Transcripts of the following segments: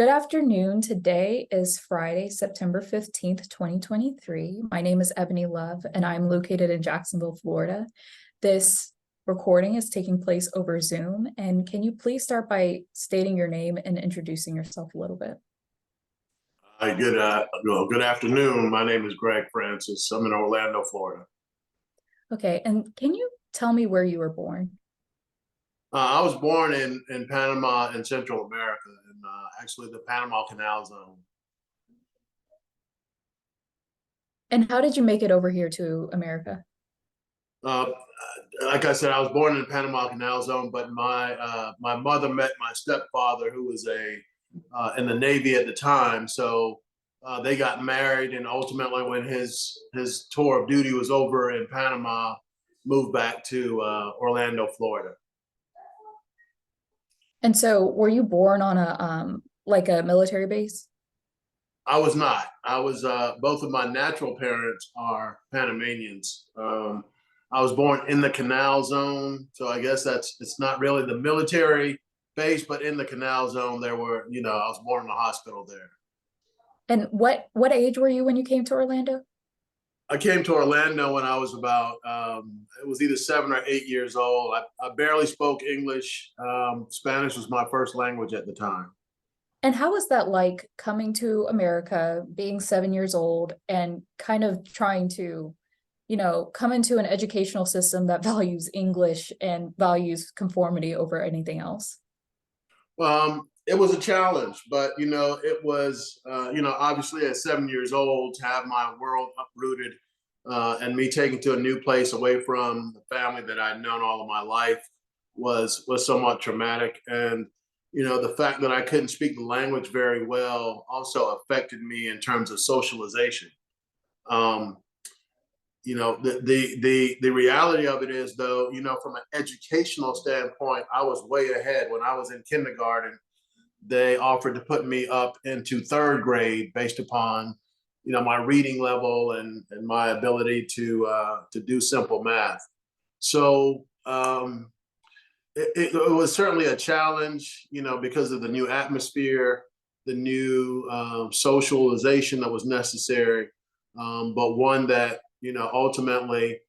Good afternoon. Today is Friday, September 15th, 2023. My name is Ebony Love, and I'm located in Jacksonville, Florida. This recording is taking place over Zoom. And can you please start by stating your name and introducing yourself a little bit? Hi, good afternoon. My name is Greg Francis. I'm in Orlando, Florida. Okay, and can you tell me where you were born? I was born in Panama in Central America, in actually the Panama Canal Zone. And how did you make it over here to America? Uh, like I said, I was born in the Panama Canal Zone, but my mother met my stepfather, who was in the Navy at the time. So they got married, and ultimately, when his tour of duty was over in Panama, moved back to Orlando, Florida. And so were you born on a military base? I was not. I was both of my natural parents are Panamanians. I was born in the Canal Zone, so I guess it's not really the military base, but in the Canal Zone, there were, I was born in a hospital there. And what age were you when you came to Orlando? I came to Orlando when I was about, it was either 7 or 8 years old. I barely spoke English. Spanish was my first language at the time. And how was that like coming to America, being 7 years old, and kind of trying to, come into an educational system that values English and values conformity over anything else? It was a challenge, but it was, obviously at 7 years old to have my world uprooted and me taken to a new place away from the family that I'd known all of my life was somewhat traumatic. And the fact that I couldn't speak the language very well also affected me in terms of socialization. Um, the reality of it is, though, from an educational standpoint, I was way ahead. When I was in kindergarten, they offered to put me up into third grade based upon my reading level and my ability to do simple math. So it was certainly a challenge, because of the new atmosphere, the new socialization that was necessary, but one that ultimately,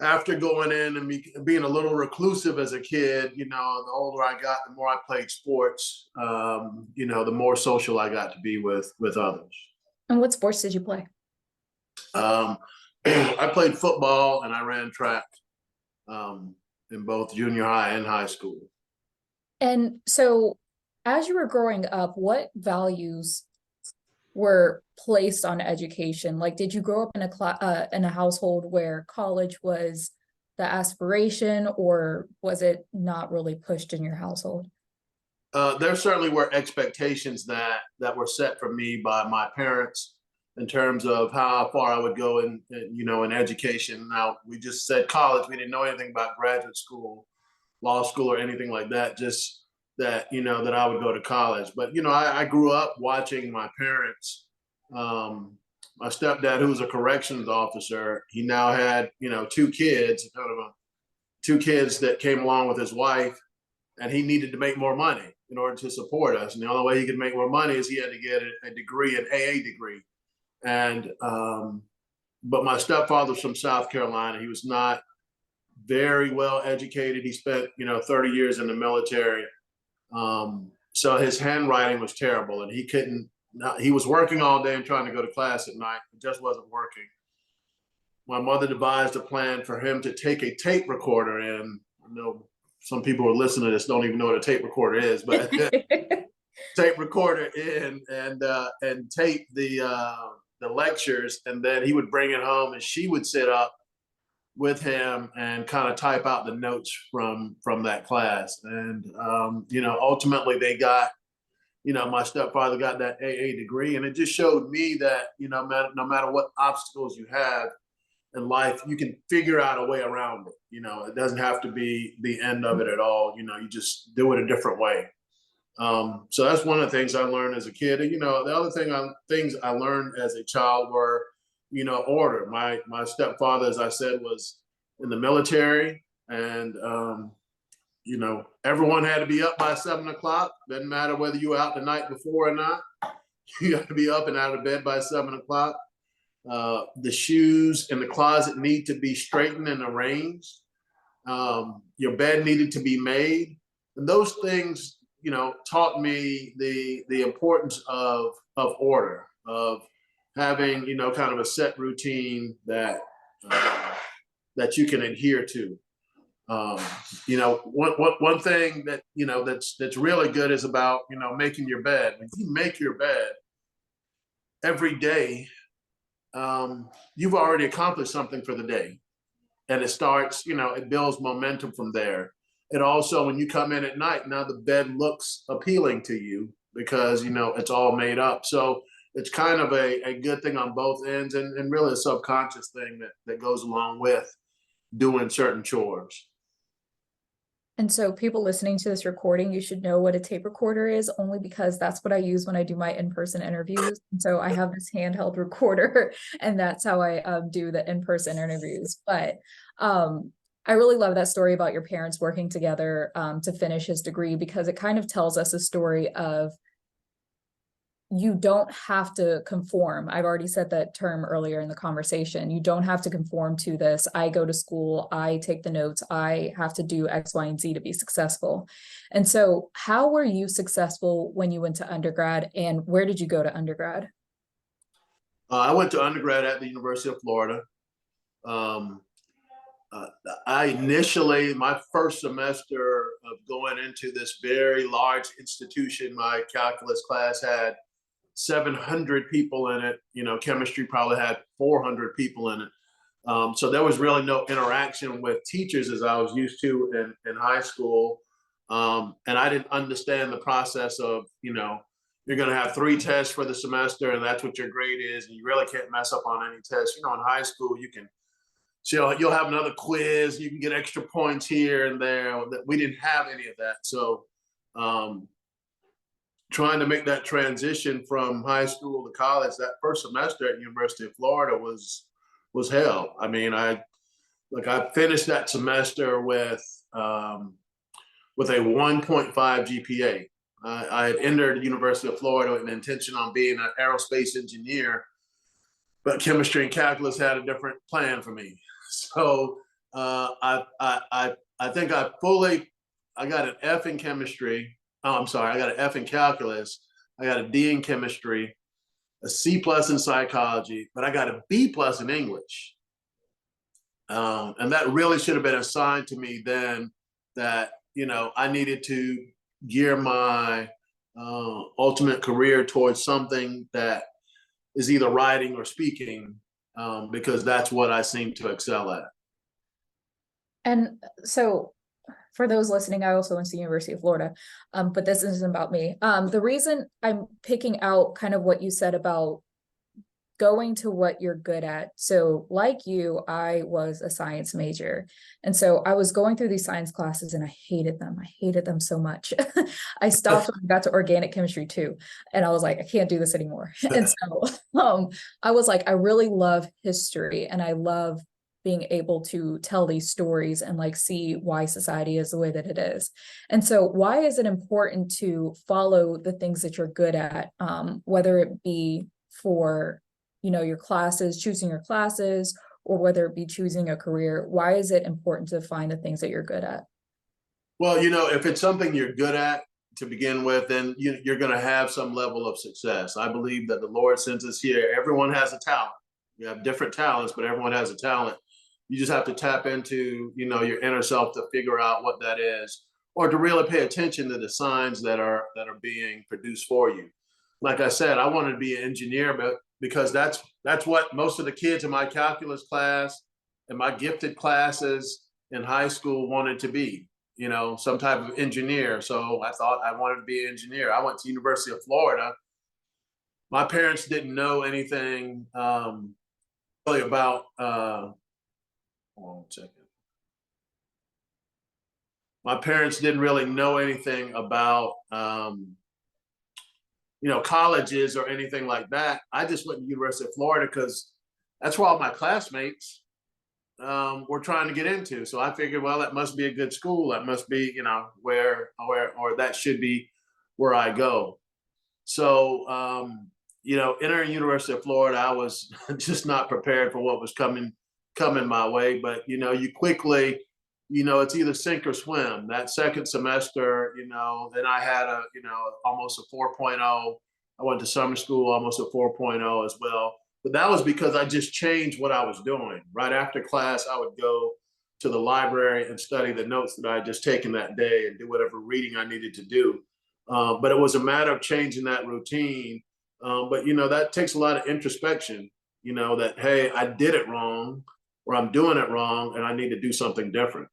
after going in and being a little reclusive as a kid, the older I got, the more I played sports, the more social I got to be with others. And what sports did you play? Um, I played football and I ran track in both junior high and high school. And so, as you were growing up, what values were placed on education? Like, did you grow up in a household where college was the aspiration, or was it not really pushed in your household? There certainly were expectations that were set for me by my parents in terms of how far I would go in education. Now, we just said college. We didn't know anything about graduate school, law school, or anything like that. Just that that I would go to college. But I grew up watching my parents. My stepdad, who was a corrections officer, he now had two kids, two kids that came along with his wife, and he needed to make more money in order to support us. And the only way he could make more money is he had to get a degree, an AA degree. And but my stepfather's from South Carolina. He was not very well educated. He spent 30 years in the military. So his handwriting was terrible, and he couldn't. He was working all day and trying to go to class at night. It just wasn't working. My mother devised a plan for him to take a tape recorder in. I know some people who are listening to this don't even know what a tape recorder is, but tape recorder in and tape the lectures, and then he would bring it home, and she would sit up with him and kind of type out the notes from that class. And ultimately they got, my stepfather got that AA degree, and it just showed me that no matter what obstacles you have in life, you can figure out a way around it. It doesn't have to be the end of it at all. You just do it a different way. So that's one of the things I learned as a kid. And, the other things I learned as a child were, order. My stepfather, as I said, was in the military, and everyone had to be up by 7 o'clock. Doesn't matter whether you were out the night before or not. You have to be up and out of bed by 7 o'clock. The shoes in the closet need to be straightened and arranged. Your bed needed to be made. And those things, taught me the importance of order, of having, kind of a set routine that you can adhere to. One thing that, that's really good is about, making your bed. If you make your bed every day, you've already accomplished something for the day. And it starts, it builds momentum from there. It also, when you come in at night, now the bed looks appealing to you because, it's all made up. So it's kind of a good thing on both ends, and really a subconscious thing that goes along with doing certain chores. And so people listening to this recording, you should know what a tape recorder is, only because that's what I use when I do my in-person interviews. And so I have this handheld recorder, and that's how I do the in-person interviews. But I really love that story about your parents working together to finish his degree, because it kind of tells us a story of you don't have to conform. I've already said that term earlier in the conversation. You don't have to conform to this. I go to school, I take the notes, I have to do X, Y, and Z to be successful. And so how were you successful when you went to undergrad, and where did you go to undergrad? I went to undergrad at the University of Florida. I initially, my first semester of going into this very large institution, my calculus class had 700 people in it. Chemistry probably had 400 people in it. So there was really no interaction with teachers as I was used to in high school. And I didn't understand the process of, you're going to have 3 tests for the semester, and that's what your grade is. And you really can't mess up on any test. In high school, so you'll have another quiz. You can get extra points here and there. We didn't have any of that. So trying to make that transition from high school to college, that first semester at University of Florida was hell. I mean, I finished that semester with a 1.5 GPA. I had entered the University of Florida with an intention on being an aerospace engineer, but chemistry and calculus had a different plan for me. So I think I got an F in chemistry. Oh, I'm sorry. I got an F in calculus. I got a D in chemistry, a C+ in psychology, but I got a B+ in English. And that really should have been assigned to me then, that, I needed to gear my ultimate career towards something that is either writing or speaking, because that's what I seem to excel at. And so for those listening, I also went to the University of Florida, but this isn't about me. The reason I'm picking out kind of what you said about going to what you're good at. So like you, I was a science major. And so I was going through these science classes and I hated them. I hated them so much. I stopped when I got to organic chemistry too. And I was like, I can't do this anymore. And so I was like, I really love history, and I love being able to tell these stories and like see why society is the way that it is. And so why is it important to follow the things that you're good at, whether it be for your classes, choosing your classes, or whether it be choosing a career? Why is it important to find the things that you're good at? Well, if it's something you're good at to begin with, then you're going to have some level of success. I believe that the Lord sends us here. Everyone has a talent. You have different talents, but everyone has a talent. You just have to tap into, your inner self to figure out what that is, or to really pay attention to the signs that are being produced for you. Like I said, I wanted to be an engineer, but because that's what most of the kids in my calculus class and my gifted classes in high school wanted to be, some type of engineer. So I thought I wanted to be an engineer. I went to University of Florida. My parents didn't know anything really about, hold on a second. My parents didn't really know anything about colleges or anything like that. I just went to University of Florida because that's where all my classmates were trying to get into. So I figured, well, that must be a good school. That must be, or that should be where I go. So, entering University of Florida, I was just not prepared for what was coming my way. But you quickly, it's either sink or swim. That second semester, then I had almost a 4.0. I went to summer school, almost a 4.0 as well. But that was because I just changed what I was doing. Right after class, I would go to the library and study the notes that I had just taken that day and do whatever reading I needed to do. But it was a matter of changing that routine. But that takes a lot of introspection. That hey, I did it wrong, or I'm doing it wrong, and I need to do something different.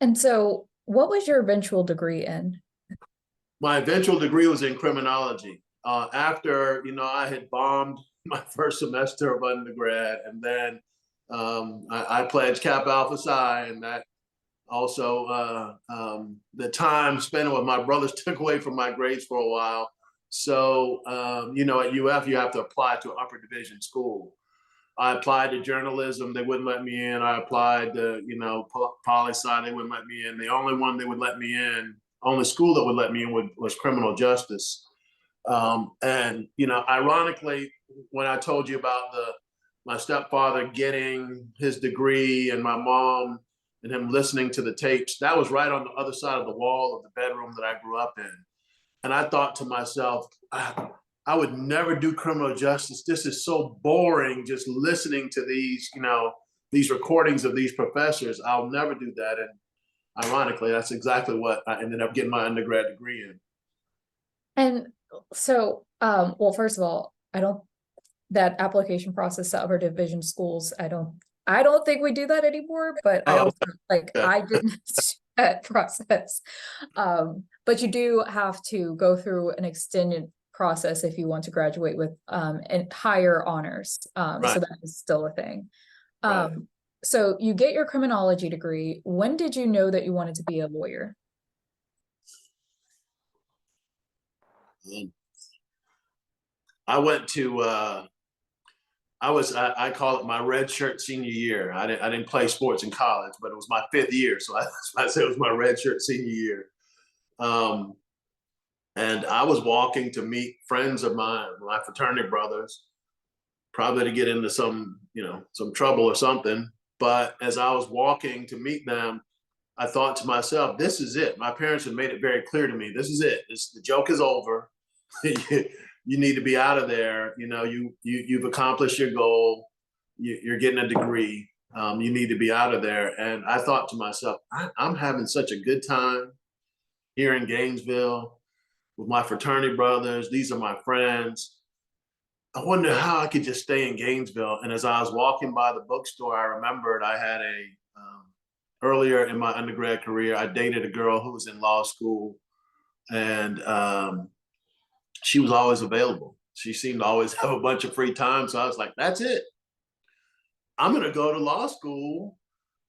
And so, what was your eventual degree in? My eventual degree was in criminology. After I had bombed my first semester of undergrad, and then I pledged Kappa Alpha Psi, and that also the time spent with my brothers took away from my grades for a while. So at UF you have to apply to an upper division school. I applied to journalism, they wouldn't let me in. I applied to poli sci, they wouldn't let me in. The only one they would let me in, only school that would let me in was criminal justice. And ironically, when I told you about my stepfather getting his degree and my mom and him listening to the tapes, that was right on the other side of the wall of the bedroom that I grew up in. And I thought to myself, I would never do criminal justice. This is so boring just listening to these recordings of these professors. I'll never do that. And ironically, that's exactly what I ended up getting my undergrad degree in. And so, well, first of all, I don't that application process to upper division schools, I don't think we do that anymore, but I also Okay. I didn't see that process. But you do have to go through an extended process if you want to graduate with and higher honors. Right. So that is still a thing. Right. So you get your criminology degree. When did you know that you wanted to be a lawyer? I went to I call it my red shirt senior year. I didn't play sports in college, but it was my fifth year, so I said it was my red shirt senior year. Um, and I was walking to meet friends of mine, my fraternity brothers, probably to get into some trouble or something. But as I was walking to meet them, I thought to myself, "This is it." My parents had made it very clear to me. This is it. The joke is over. You need to be out of there. You've accomplished your goal. You're getting a degree. You need to be out of there. And I thought to myself, I'm having such a good time here in Gainesville with my fraternity brothers. These are my friends. I wonder how I could just stay in Gainesville. And as I was walking by the bookstore, I remembered I had earlier in my undergrad career, I dated a girl who was in law school, and she was always available. She seemed to always have a bunch of free time. So I was like, that's it. I'm going to go to law school.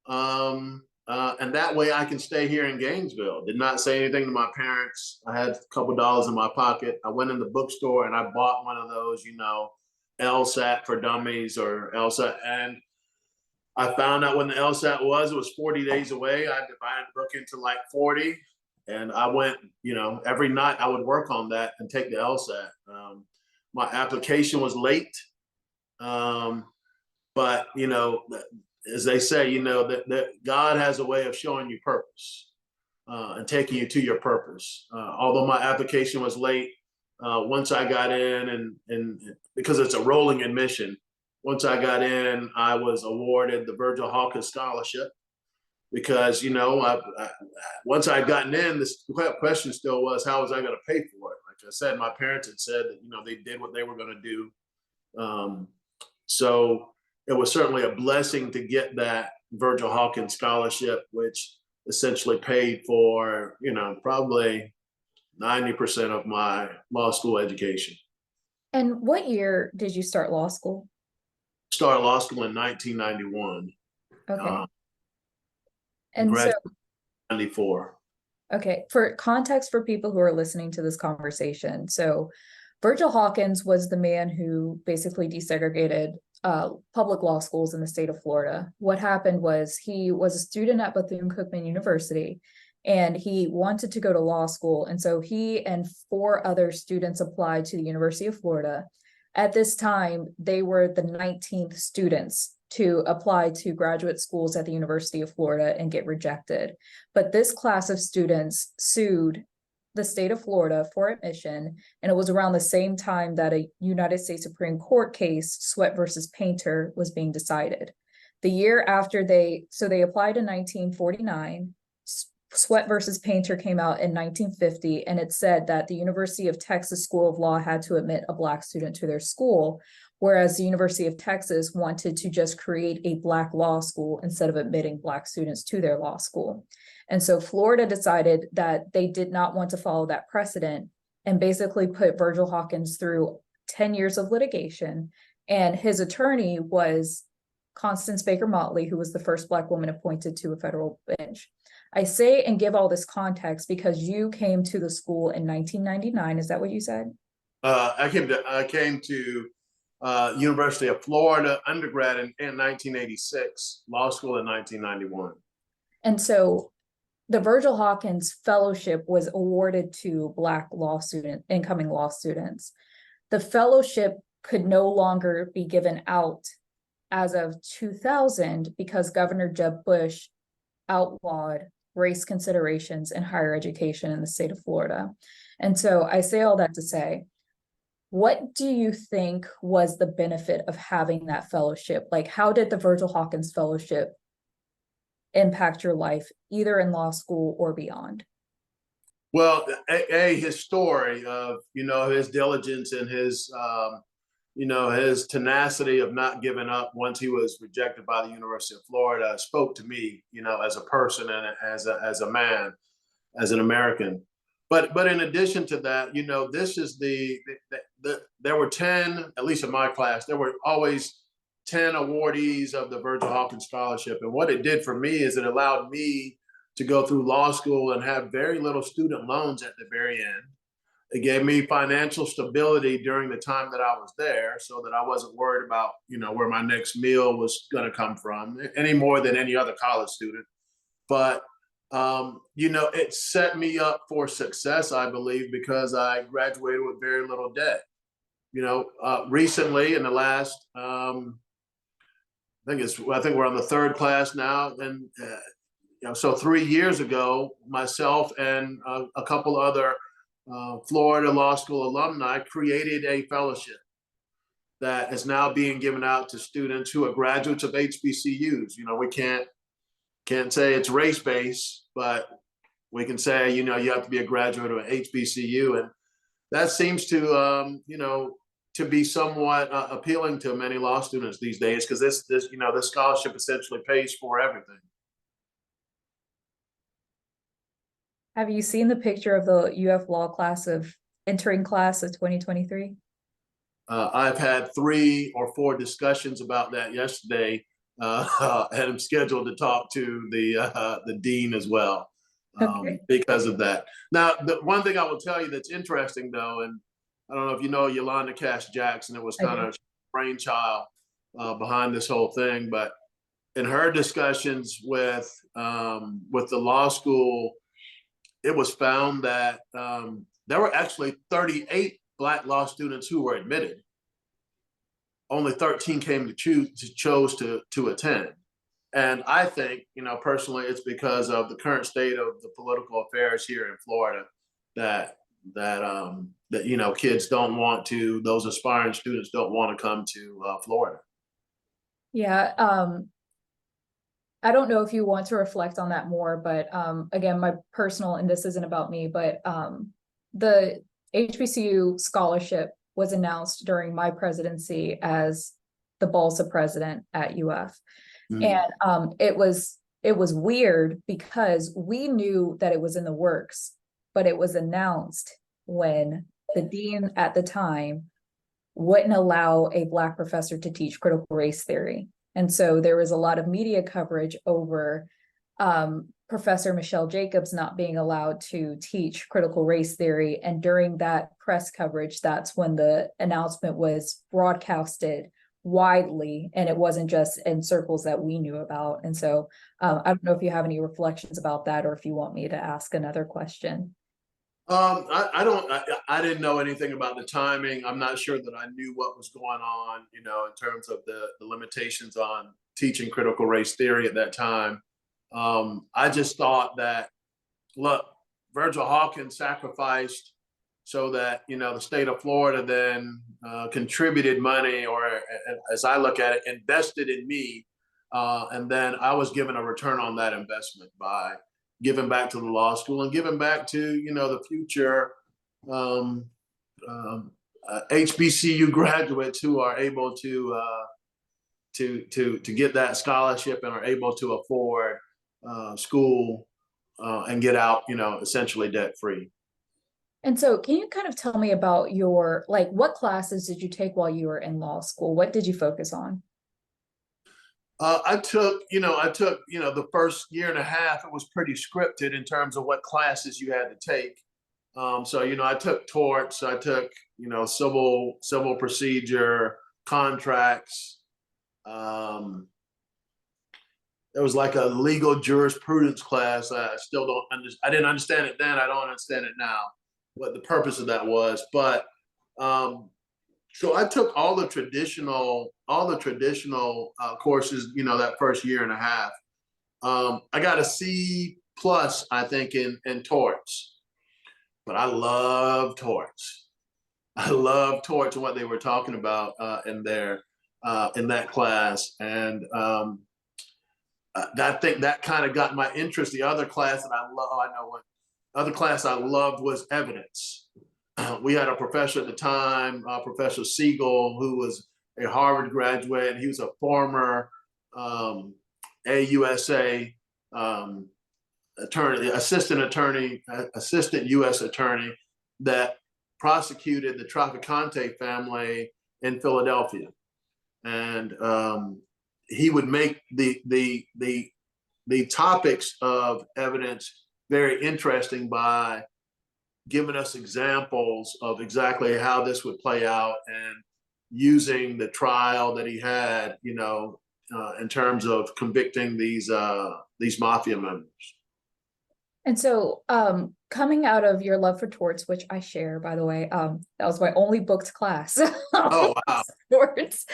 And that way I can stay here in Gainesville. Did not say anything to my parents. I had a couple dollars in my pocket. I went in the bookstore and I bought one of those, LSAT for dummies or LSAT. And I found out when the LSAT was, it was 40 days away. I divided the book into like 40. And I went, every night I would work on that and take the LSAT. My application was late. But, as they say, that God has a way of showing you purpose and taking you to your purpose. Although my application was late, once I got in and because it's a rolling admission, once I got in, I was awarded the Virgil Hawkins Scholarship because, once I'd gotten in, this question still was, how was I going to pay for it? Like I said, my parents had said that, they did what they were going to do. So it was certainly a blessing to get that Virgil Hawkins Scholarship, which essentially paid for, probably 90% of my law school education. And what year did you start law school? Started law school in 1991. Okay. And so, Graduated in 94. okay, for context for people who are listening to this conversation. So Virgil Hawkins was the man who basically desegregated public law schools in the state of Florida. What happened was he was a student at Bethune-Cookman University, and he wanted to go to law school. And so he and 4 other students applied to the University of Florida. At this time, they were the 19th students to apply to graduate schools at the University of Florida and get rejected. But this class of students sued the state of Florida for admission, and it was around the same time that a United States Supreme Court case, Sweat versus Painter, was being decided. The year after they applied in 1949, Sweat versus Painter came out in 1950, and it said that the University of Texas School of Law had to admit a Black student to their school, whereas the University of Texas wanted to just create a Black law school instead of admitting Black students to their law school. And so Florida decided that they did not want to follow that precedent and basically put Virgil Hawkins through 10 years of litigation. And his attorney was Constance Baker Motley, who was the first Black woman appointed to a federal bench. I say and give all this context because you came to the school in 1999. Is that what you said? I came to University of Florida undergrad in 1986, law school in 1991. And so the Virgil Hawkins Fellowship was awarded to Black incoming law students. The fellowship could no longer be given out as of 2000 because Governor Jeb Bush outlawed race considerations in higher education in the state of Florida. And so I say all that to say, what do you think was the benefit of having that fellowship? Like, how did the Virgil Hawkins Fellowship impact your life, either in law school or beyond? Well, his story of, his diligence and his, his tenacity of not giving up once he was rejected by the University of Florida spoke to me, as a person and as a man, as an American. But in addition to that, this is there were 10, at least in my class, there were always 10 awardees of the Virgil Hawkins Scholarship. And what it did for me is it allowed me to go through law school and have very little student loans at the very end. It gave me financial stability during the time that I was there so that I wasn't worried about, where my next meal was going to come from any more than any other college student. But, it set me up for success, I believe, because I graduated with very little debt. Recently in the last, I think we're on the 3rd class now. And, so 3 years ago, myself and a couple other Florida Law School alumni created a fellowship that is now being given out to students who are graduates of HBCUs. We can't say it's race-based, but we can say, you have to be a graduate of an HBCU. And that seems to, to be somewhat appealing to many law students these days, because this scholarship essentially pays for everything. Have you seen the picture of the UF Law class of 2023? I've had 3 or 4 discussions about that yesterday, and I'm scheduled to talk to the dean as well, because of that. Now, the one thing I will tell you that's interesting, though, and I don't know if you know Yolanda Cash Jackson, it was kind of brainchild behind this whole thing, but in her discussions with the law school, it was found that there were actually 38 Black law students who were admitted. Only 13 chose to attend. And I think, personally, it's because of the current state of the political affairs here in Florida that kids don't want to, those aspiring students don't want to come to Florida. Yeah. I don't know if you want to reflect on that more, but again, my personal, and this isn't about me, but the HBCU scholarship was announced during my presidency as the Balsa president at UF. And it was weird because we knew that it was in the works, but it was announced when the dean at the time wouldn't allow a Black professor to teach critical race theory. And so there was a lot of media coverage over Professor Michelle Jacobs not being allowed to teach critical race theory. And during that press coverage, that's when the announcement was broadcasted widely, and it wasn't just in circles that we knew about. And so I don't know if you have any reflections about that, or if you want me to ask another question. I don't, I didn't know anything about the timing. I'm not sure that I knew what was going on, you know, in terms of the limitations on teaching critical race theory at that time. I just thought that, look, Virgil Hawkins sacrificed so that, you know, the state of Florida then contributed money, or as I look at it, invested in me. And then I was given a return on that investment by giving back to the law school and giving back to, you know, the future um, HBCU graduates who are able to get that scholarship and are able to afford school and get out, you know, essentially debt free. And so can you kind of tell me about your, like, what classes did you take while you were in law school? What did you focus on? The first year and a half, it was pretty scripted in terms of what classes you had to take. So, you know, I took torts, I took, you know, civil procedure, contracts. There was like a legal jurisprudence class. I still don't understand. I didn't understand it then. I don't understand it now, what the purpose of that was. But um, so I took all the traditional courses, you know, that first year and a half. I got a C plus, I think, in torts, but I love torts. I love torts and what they were talking about in that class, and I think that kind of got my interest. The other class that I love, I know what other class I loved was evidence. We had a professor at the time, Professor Siegel, who was a Harvard graduate, and he was a former AUSA assistant U.S. attorney that prosecuted the Trafficante family in Philadelphia, and he would make the topics of evidence very interesting by giving us examples of exactly how this would play out, and using the trial that he had, you know, in terms of convicting these mafia members. And so, coming out of your love for torts, which I share, by the way, that was my only booked class. Oh wow! Torts,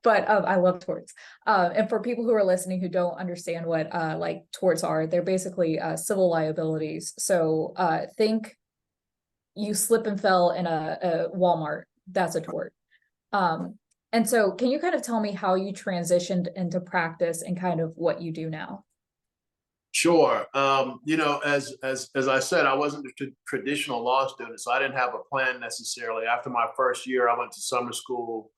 but I love torts. And for people who are listening who don't understand what like torts are, they're basically civil liabilities. So think you slip and fell in a Walmart, that's a tort. And so, can you kind of tell me how you transitioned into practice and kind of what you do now? Sure. You know, as I said, I wasn't a traditional law student, so I didn't have a plan necessarily. After my first year, I went to summer school,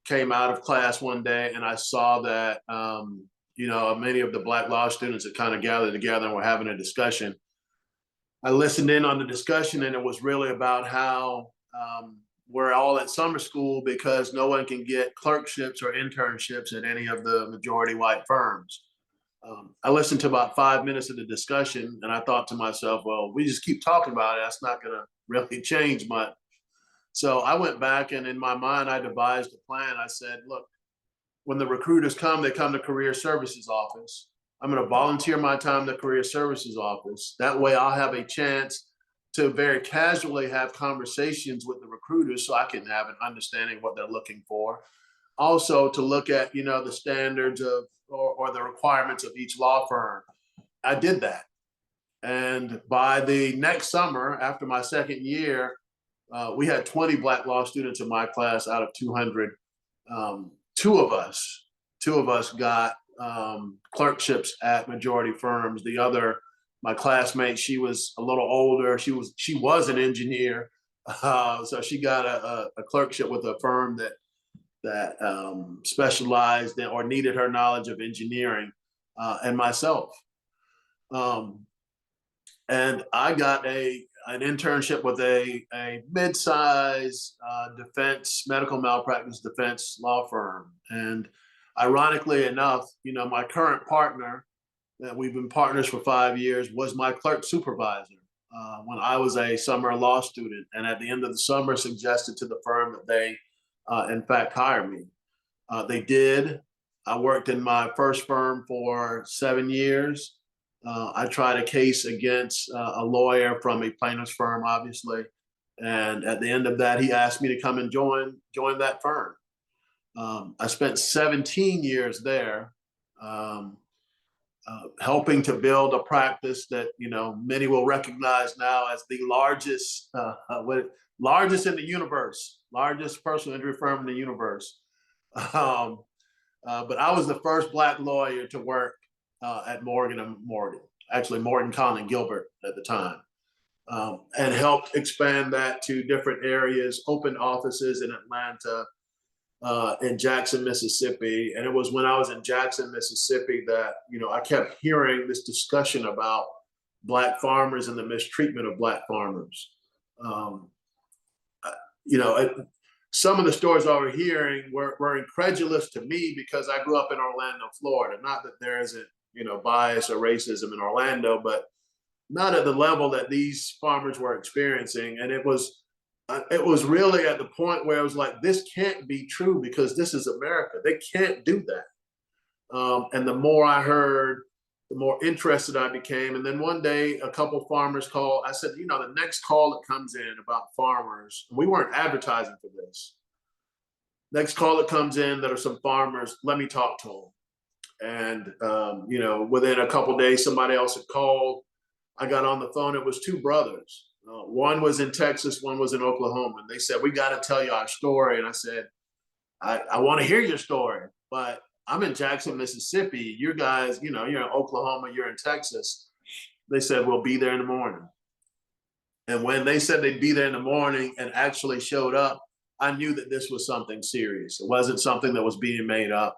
came out of class one day, and I saw that you know, many of the Black law students had kind of gathered together and were having a discussion. I listened in on the discussion, and it was really about how we're all at summer school because no one can get clerkships or internships at any of the majority white firms. I listened to about 5 minutes of the discussion, and I thought to myself, well, we just keep talking about it. That's not going to really change much. So I went back, and in my mind, I devised a plan. I said, look, when the recruiters come, they come to career services office. I'm going to volunteer my time to career services office. That way I'll have a chance to very casually have conversations with the recruiters so I can have an understanding of what they're looking for. Also to look at, you know, the standards of or the requirements of each law firm. I did that. And by the next summer, after my second year, we had 20 Black law students in my class out of 200. Two of us got clerkships at majority firms. The other, my classmate, she was a little older. She was an engineer, so she got a clerkship with a firm that specialized in or needed her knowledge of engineering, and myself. And I got an internship with a mid-size medical malpractice defense law firm. And ironically enough, you know, my current partner, that we've been partners for 5 years, was my clerk supervisor when I was a summer law student. And at the end of the summer, suggested to the firm that they, in fact, hire me. They did. I worked in my first firm for 7 years. I tried a case against a lawyer from a plaintiff's firm, obviously. And at the end of that, he asked me to come and join that firm. I spent 17 years there, um, helping to build a practice that many will recognize now as the largest in the universe, largest personal injury firm in the universe. Um, but I was the first Black lawyer to work at Morgan and Morgan, actually Morgan, Collin and Gilbert at the time, and helped expand that to different areas, opened offices in Atlanta, in Jackson, Mississippi. And it was when I was in Jackson, Mississippi that, I kept hearing this discussion about Black farmers and the mistreatment of Black farmers. Um, you know, it, some of the stories I was hearing were incredulous to me because I grew up in Orlando, Florida. Not that there isn't, bias or racism in Orlando, but not at the level that these farmers were experiencing. And it was really at the point where I was like, this can't be true because this is America. They can't do that. And the more I heard, the more interested I became. And then one day, a couple of farmers called. I said, the next call that comes in about farmers, we weren't advertising for this. Next call that comes in that are some farmers, let me talk to them. And, within a couple of days, somebody else had called. I got on the phone. It was two brothers. One was in Texas, one was in Oklahoma. And they said, we got to tell you our story. And I said, I want to hear your story, but I'm in Jackson, Mississippi. You guys, you're in Oklahoma, you're in Texas. They said, we'll be there in the morning. And when they said they'd be there in the morning and actually showed up, I knew that this was something serious. It wasn't something that was being made up.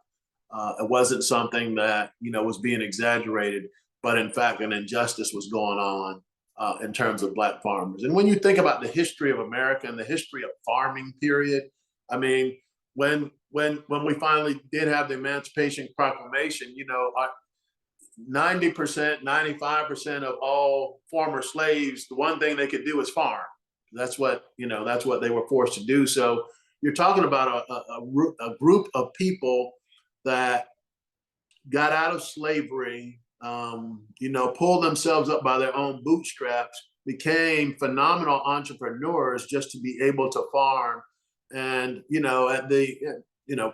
It wasn't something that, was being exaggerated, but in fact, an injustice was going on in terms of Black farmers. And when you think about the history of America and the history of farming period, I mean, when we finally did have the Emancipation Proclamation, 90%, 95% of all former slaves, the one thing they could do is farm. That's what they were forced to do. So you're talking about a group of people that got out of slavery, pulled themselves up by their own bootstraps, became phenomenal entrepreneurs just to be able to farm. And,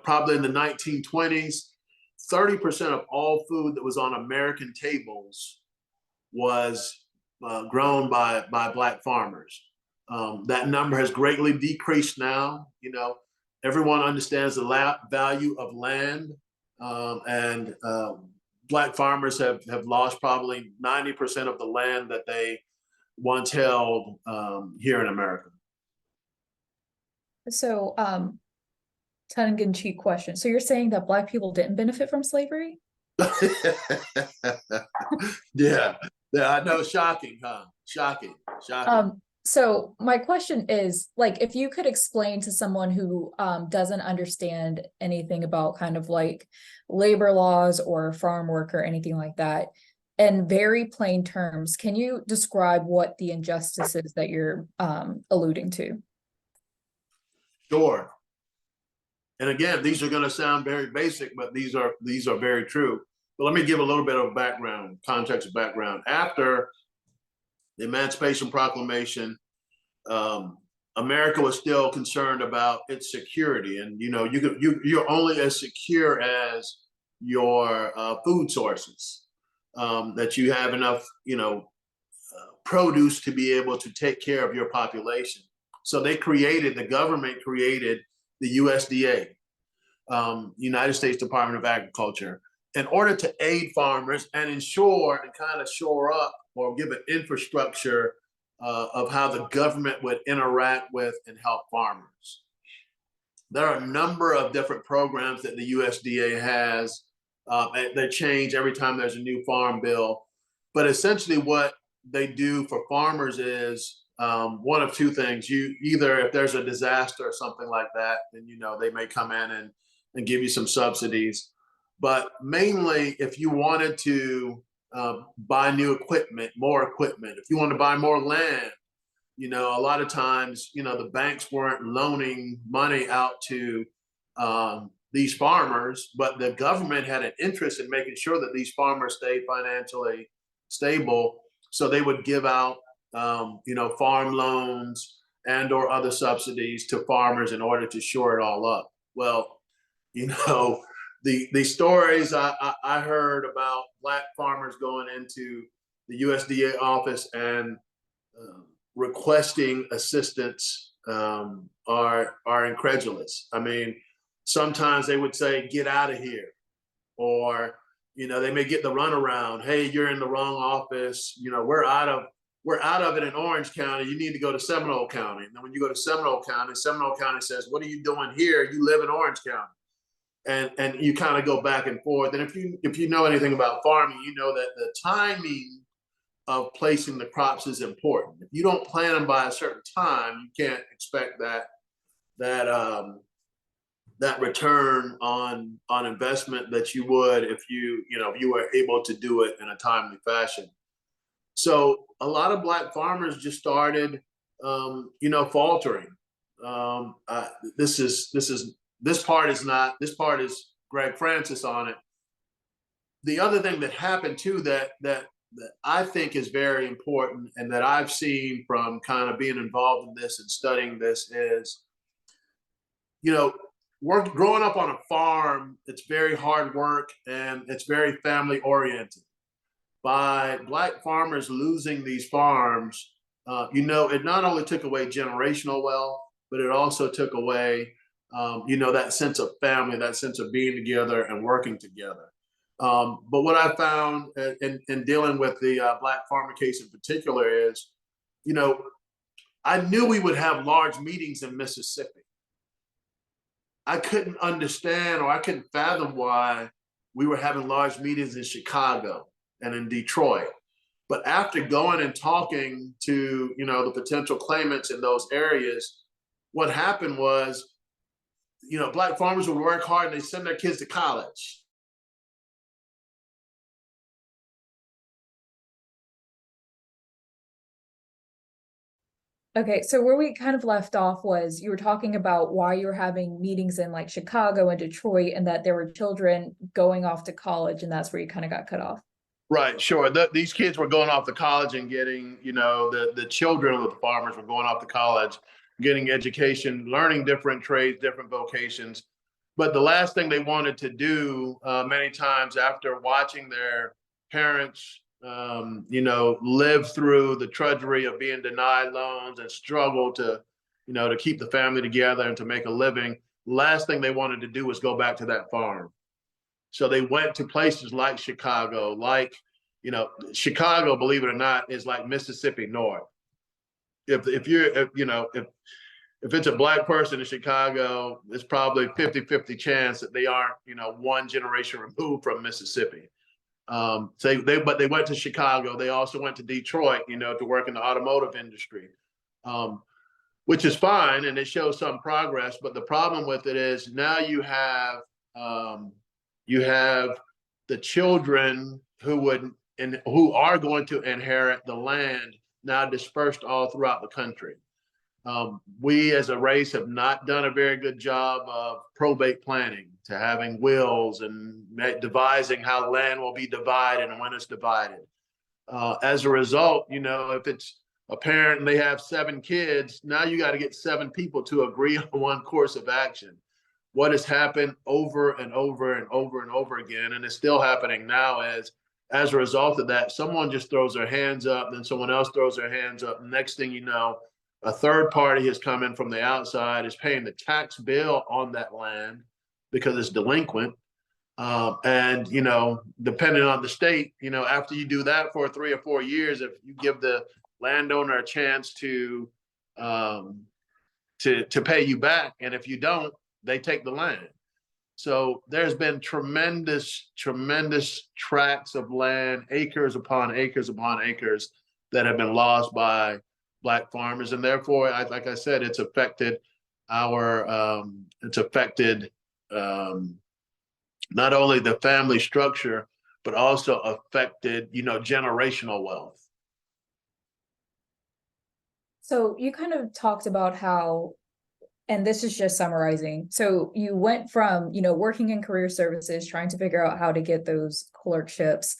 probably in the 1920s, 30% of all food that was on American tables was grown by Black farmers. That number has greatly decreased now. Everyone understands the value of land, and Black farmers have lost probably 90% of the land that they once held here in America. So, tongue-in-cheek question. So you're saying that Black people didn't benefit from slavery? Yeah, I know. Shocking, huh? Shocking. So my question is, like, if you could explain to someone who doesn't understand anything about kind of like labor laws or farm work or anything like that, in very plain terms, can you describe what the injustice is that you're alluding to? Sure. And again, these are going to sound very basic, but these are very true. But let me give a little bit of background, context of background. After the Emancipation Proclamation, America was still concerned about its security, and you're only as secure as your food sources, that you have enough produce to be able to take care of your population. So the government created the USDA, United States Department of Agriculture, in order to aid farmers and ensure and kind of shore up or give an infrastructure of how the government would interact with and help farmers. There are a number of different programs that the USDA has. They change every time there's a new farm bill. But essentially what they do for farmers is one of two things. You either, if there's a disaster or something like that, then they may come in and give you some subsidies. But mainly, if you wanted to buy new equipment, more equipment, if you want to buy more land, a lot of times, the banks weren't loaning money out to these farmers, but the government had an interest in making sure that these farmers stayed financially stable. So they would give out, farm loans and or other subsidies to farmers in order to shore it all up. Well, you know, the stories I heard about Black farmers going into the USDA office and requesting assistance are incredulous. I mean, sometimes they would say, "Get out of here," or they may get the runaround. "Hey, you're in the wrong office. We're out of it in Orange County. You need to go to Seminole County." And then when you go to Seminole County says, "What are you doing here? You live in Orange County." And you kind of go back and forth. And if you know anything about farming, you know that the timing of placing the crops is important. If you don't plant them by a certain time, you can't expect that return on investment that you would if you were able to do it in a timely fashion. So a lot of Black farmers just started faltering. This part is Greg Francis on it. The other thing that happened too that I think is very important and that I've seen from kind of being involved in this and studying this is, growing up on a farm, it's very hard work and it's very family oriented. By Black farmers losing these farms, it not only took away generational wealth, but it also took away, that sense of family, that sense of being together and working together. But what I found in dealing with the Black farmer case in particular is, I knew we would have large meetings in Mississippi. I couldn't understand or I couldn't fathom why we were having large meetings in Chicago and in Detroit. But after going and talking to, the potential claimants in those areas, what happened was, Black farmers would work hard and they send their kids to college. Okay, so where we kind of left off was you were talking about why you were having meetings in like Chicago and Detroit and that there were children going off to college, and that's where you kind of got cut off. Right, sure. These kids were going off to college and getting, the children of the farmers were going off to college, getting education, learning different trades, different vocations. But the last thing they wanted to do many times after watching their parents, live through the trudgery of being denied loans and struggle to keep the family together and to make a living, last thing they wanted to do was go back to that farm. So they went to places like Chicago, Chicago, believe it or not, is like Mississippi North. If it's a Black person in Chicago, it's probably 50-50 chance that they aren't, one generation removed from Mississippi. But they went to Chicago. They also went to Detroit, to work in the automotive industry, which is fine, and it shows some progress. But the problem with it is now you have the children who are going to inherit the land now dispersed all throughout the country. We as a race have not done a very good job of probate planning, to having wills and devising how land will be divided and when it's divided. As a result, if it's a parent and they have 7 kids, now you got to get 7 people to agree on one course of action. What has happened over and over and over and over again, and it's still happening now, as a result of that, someone just throws their hands up, then someone else throws their hands up. Next thing you know, a third party has come in from the outside, is paying the tax bill on that land because it's delinquent. And, depending on the state, after you do that for 3 or 4 years, if you give the landowner a chance to pay you back, and if you don't, they take the land. So there's been tremendous tracts of land, acres upon acres upon acres, that have been lost by Black farmers, and therefore, like I said, it's affected not only the family structure, but also affected, generational wealth. So you kind of talked about how and this is just summarizing. So you went from, working in career services, trying to figure out how to get those clerkships,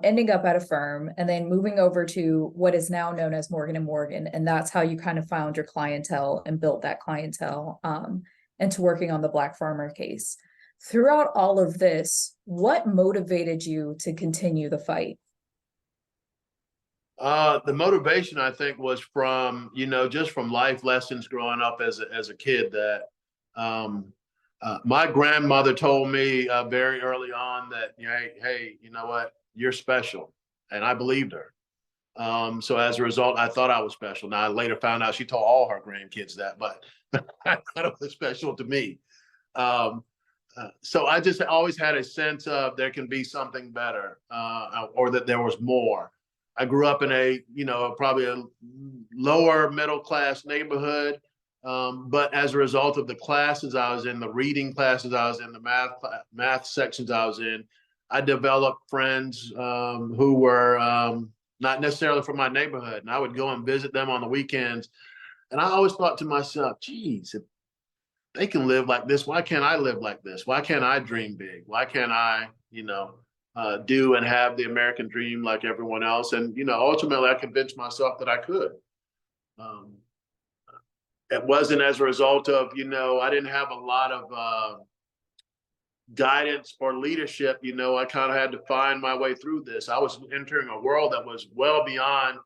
ending up at a firm, and then moving over to what is now known as Morgan and Morgan. And that's how you kind of found your clientele and built that clientele, into working on the Black farmer case. Throughout all of this, what motivated you to continue the fight? The motivation, I think, was from, just from life lessons growing up as a kid that my grandmother told me very early on that, hey, you know what, you're special. And I believed her. So as a result, I thought I was special. Now, I later found out she told all her grandkids that, but I thought it was special to me. So I just always had a sense of there can be something better, or that there was more. I grew up in a, probably a lower middle class neighborhood. But as a result of the classes I was in, the reading classes I was in, the math sections I was in, I developed friends who were not necessarily from my neighborhood. And I would go and visit them on the weekends. And I always thought to myself, geez, if they can live like this, why can't I live like this? Why can't I dream big? Why can't I, do and have the American dream like everyone else? And, ultimately I convinced myself that I could. It wasn't as a result of, I didn't have a lot of guidance or leadership. I kind of had to find my way through this. I was entering a world that was well beyond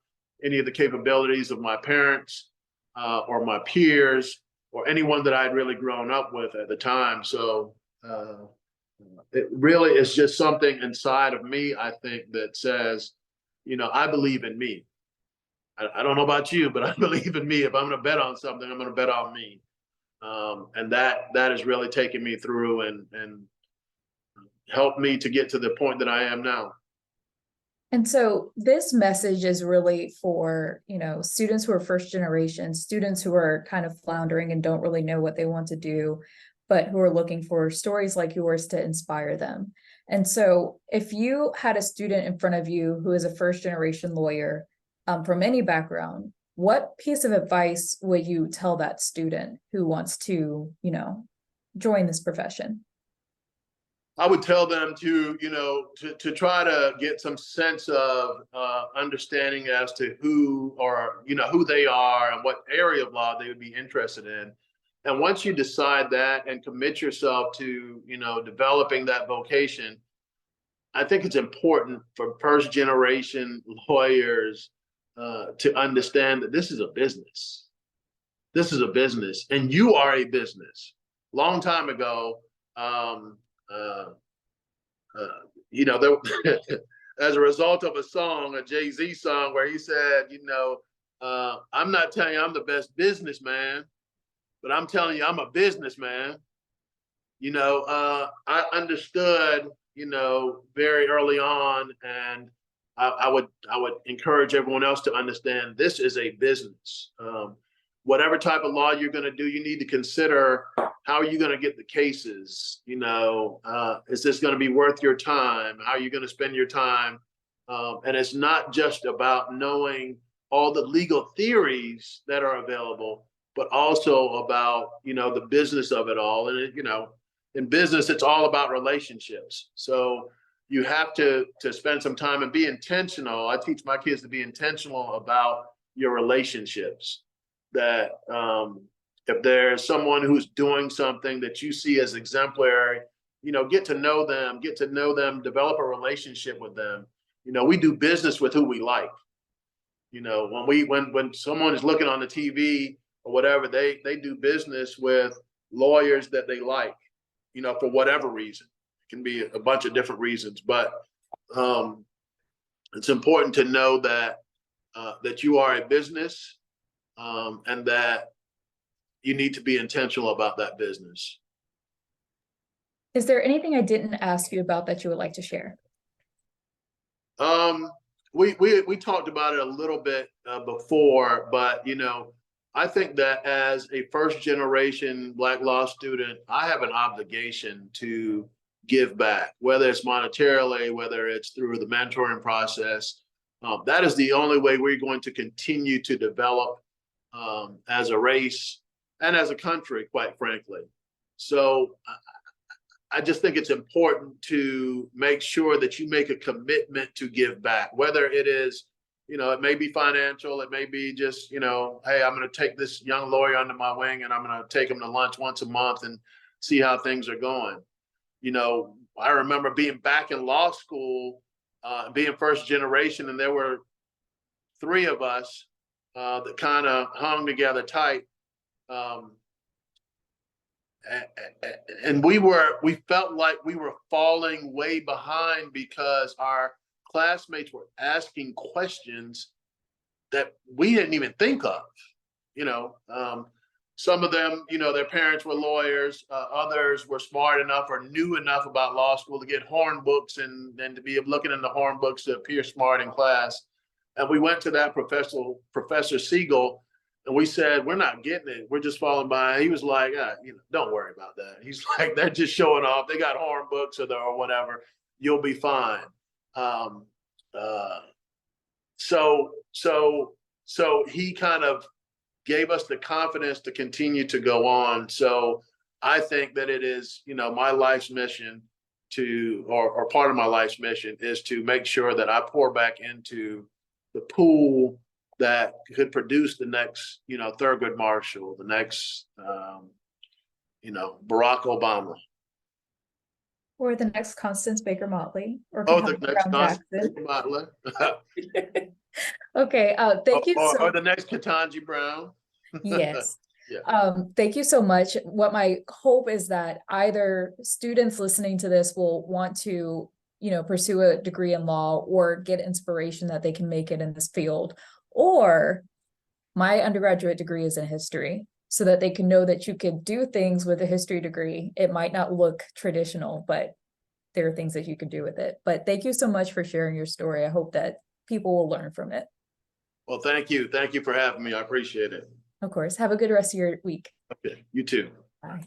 any of the capabilities of my parents or my peers or anyone that I'd really grown up with at the time. So it really is just something inside of me, I think, that says, I believe in me. I don't know about you, but I believe in me. If I'm going to bet on something, I'm going to bet on me. And that has really taken me through and helped me to get to the point that I am now. And so this message is really for, students who are first generation, students who are kind of floundering and don't really know what they want to do, but who are looking for stories like yours to inspire them. And so if you had a student in front of you who is a first generation lawyer, from any background, what piece of advice would you tell that student who wants to, join this profession? I would tell them to, to try to get some sense of understanding as to who or, who they are and what area of law they would be interested in. And once you decide that and commit yourself to, developing that vocation, I think it's important for first generation lawyers to understand that this is a business. This is a business, and you are a business. Long time ago, there, as a result of a song, a Jay-Z song, where he said, I'm not telling you I'm the best businessman, but I'm telling you I'm a businessman. I understood, very early on, and I would encourage everyone else to understand this is a business. Whatever type of law you're going to do, you need to consider how are you going to get the cases. Is this going to be worth your time? How are you going to spend your time? And it's not just about knowing all the legal theories that are available, but also about the business of it all. And in business, it's all about relationships. So you have to spend some time and be intentional. I teach my kids to be intentional about your relationships. That if there's someone who's doing something that you see as exemplary, get to know them, develop a relationship with them. We do business with who we like. When someone is looking on the TV or whatever, they do business with lawyers that they like, for whatever reason. It can be a bunch of different reasons, but it's important to know that you are a business, and that you need to be intentional about that business. Is there anything I didn't ask you about that you would like to share? We talked about it a little bit before, but I think that as a first generation Black law student, I have an obligation to give back, whether it's monetarily, whether it's through the mentoring process. That is the only way we're going to continue to develop as a race, and as a country, quite frankly. So I just think it's important to make sure that you make a commitment to give back, whether it is, you know, it may be financial, it may be just, you know, hey, I'm going to take this young lawyer under my wing and I'm going to take him to lunch once a month and see how things are going. You know, I remember being back in law school, being first generation, and there were 3 of us that kind of hung together tight. And we felt like we were falling way behind because our classmates were asking questions that we didn't even think of. You know, some of them, you know, their parents were lawyers. Others were smart enough or knew enough about law school to get horn books and to be looking in the horn books to appear smart in class. And we went to that Professor Siegel, and we said, we're not getting it. We're just falling by. He was like, you know, don't worry about that. He's like, they're just showing off. They got horn books or whatever. You'll be fine. So he kind of gave us the confidence to continue to go on. So I think that it is, you know, my life's mission or part of my life's mission is to make sure that I pour back into the pool that could produce the next, you know, Thurgood Marshall, the next, you know, Barack Obama. Or the next Constance Baker Motley. Or the next Brown Constance Jackson. Baker Motley. Okay, thank you. Or the next Ketanji Brown. Yes. Yeah. Thank you so much. What my hope is that either students listening to this will want to, you know, pursue a degree in law or get inspiration that they can make it in this field. Or my undergraduate degree is in history, so that they can know that you could do things with a history degree. It might not look traditional, but there are things that you can do with it. But thank you so much for sharing your story. I hope that people will learn from it. Well, thank you. Thank you for having me. I appreciate it. Of course. Have a good rest of your week. Okay. You too. Bye.